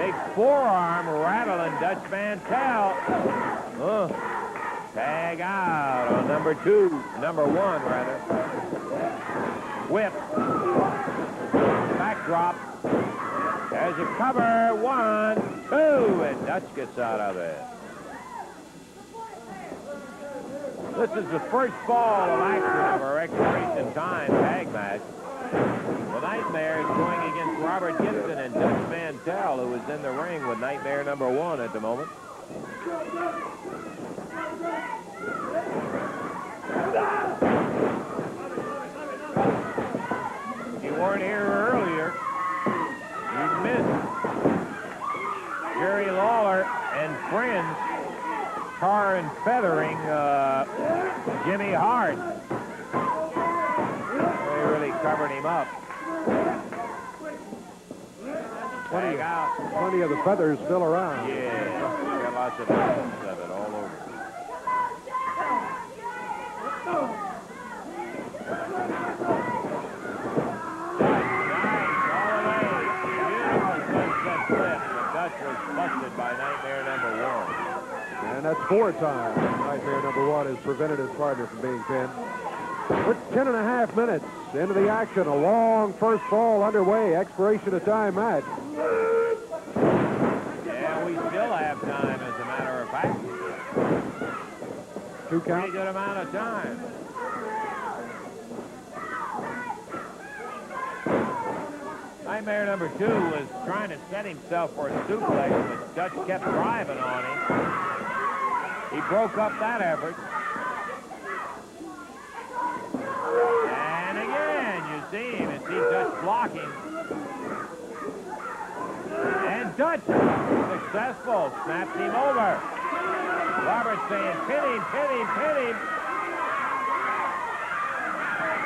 Big forearm rattling Dutch Mantell. Tag out on number one, rather. Whip. Backdrop. There's a cover. 1, 2, and Dutch gets out of it. This is the first ball of action of our expiration time tag match. The Nightmare is going against Robert Gibson and Dutch Mantell, who is in the ring with Nightmare number 1 at the moment. If you weren't here earlier, you missed Jerry Lawler and friends tar and feathering Jimmy Hart. They really covered him up. Plenty of the feathers still around. Yeah, got lots of evidence of it all over. Busted by Nightmare number 1. And that's 4 times Nightmare number 1 has prevented his partner from being pinned. We're 10.5 minutes into the action. A long first ball underway. Expiration of time match. Yeah, we still have time, as a matter of fact. 2 count. Pretty good amount of time. Nightmare number 2 was trying to set himself for a suplex, but Dutch kept driving on him. He broke up that effort. And again, you see him. You see Dutch blocking. And Dutch, successful, snaps him over. Robert saying, pin him, pin him, pin him.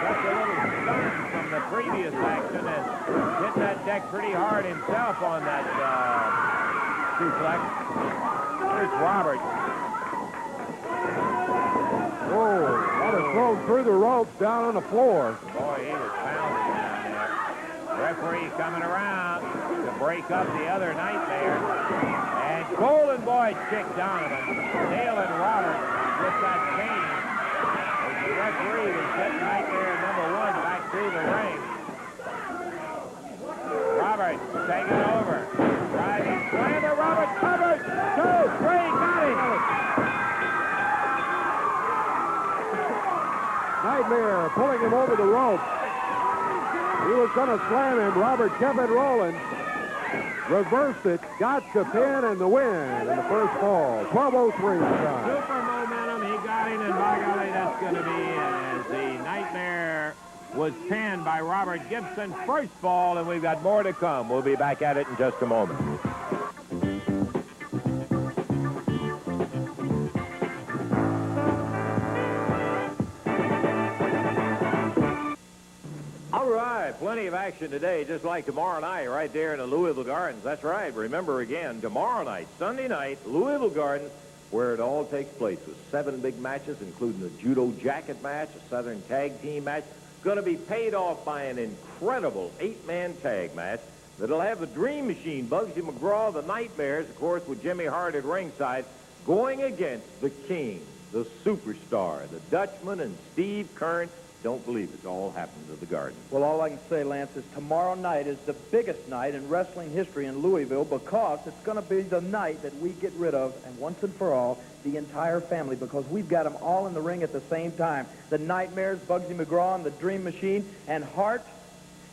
Dutch a little stunned from the previous action and hit that deck pretty hard himself on that suplex. Here's Robert. Oh, Robert thrown through the ropes down on the floor. Boy, he was pounding down there. Referee coming around to break up the other Nightmare. And Golden Boy Chick Donovan nailing Robert with that cane. As the referee was getting Nightmare number 1 back through the ring. Robert taking over. Driving slammer. Robert covered. 2, 3, got him. Nightmare pulling him over the rope. He was going to slam him. Robert kept it rolling. Reversed it. Got the pin and the win in the first ball. 12:03 time. Super momentum. He got him, and by golly, that's going to be it. As the Nightmare was pinned by Robert Gibson. First ball, and we've got more to come. We'll be back at it in just a moment. All right, plenty of action today, just like tomorrow night right there in the Louisville Gardens. That's right. Remember again, tomorrow night, Sunday night, Louisville Gardens, where it all takes place with 7 big matches, including a judo jacket match, a Southern tag team match. Going to be paid off by an incredible 8-man tag match that'll have the Dream Machine, Bugsy McGraw, the Nightmares, of course, with Jimmy Hart at ringside, going against the King, the Superstar, the Dutchman, and Steve Kern. Don't believe it's all happened to the Garden. Well, all I can say, Lance, is tomorrow night is the biggest night in wrestling history in Louisville because it's going to be the night that we get rid of, and once and for all, the entire family, because we've got them all in the ring at the same time. The Nightmares, Bugsy McGraw, and the Dream Machine, and Hart.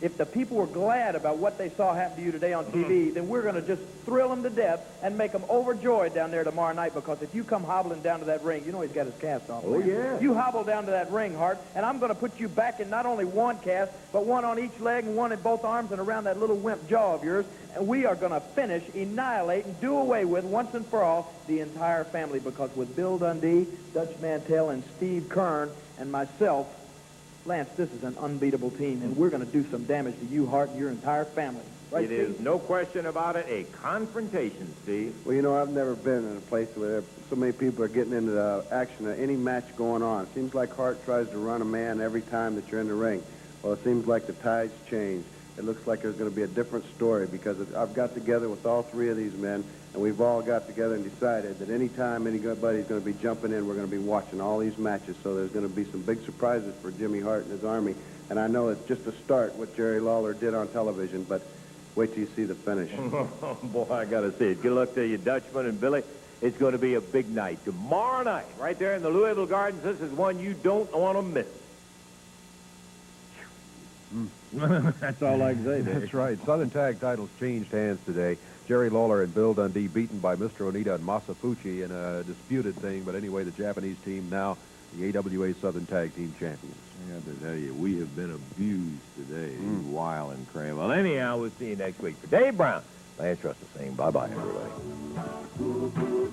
If the people were glad about what they saw happen to you today on TV, then we're going to just thrill them to death and make them overjoyed down there tomorrow night, because if you come hobbling down to that ring, you know he's got his cast off. Oh, yeah. You hobble down to that ring, Hart, and I'm going to put you back in not only one cast, but one on each leg and one in both arms and around that little wimp jaw of yours, and we are going to finish, annihilate, and do away with, once and for all, the entire family, because with Bill Dundee, Dutch Mantell, and Steve Kern, and myself, Lance, this is an unbeatable team, and we're going to do some damage to you, Hart, and your entire family. Right, It is, no question about it, a confrontation, Steve. Well, you know, I've never been in a place where so many people are getting into the action of any match going on. It seems like Hart tries to run a man every time that you're in the ring. Well, it seems like the tides change. it looks like there's going to be a different story because I've got together with all three of these men, and we've all got together and decided that anytime anybody's going to be jumping in, we're going to be watching all these matches. So there's going to be some big surprises for Jimmy Hart and his Army. And I know it's just a start what Jerry Lawler did on television, but wait till you see the finish. Boy, I got to see it. Good luck to you, Dutchman and Billy. It's going to be a big night. Tomorrow night, right there in the Louisville Gardens, this is one you don't want to miss. That's all I can say, Dave. That's right. Southern Tag titles changed hands today. Jerry Lawler and Bill Dundee beaten by Mr. Onita and Masafuchi in a disputed thing. But anyway, the Japanese team now the AWA Southern Tag Team champions. I got to tell you, we have been abused today. Wild and crazy. Well, anyhow, we'll see you next week. For Dave Brown, Lance Russell saying bye-bye, everybody.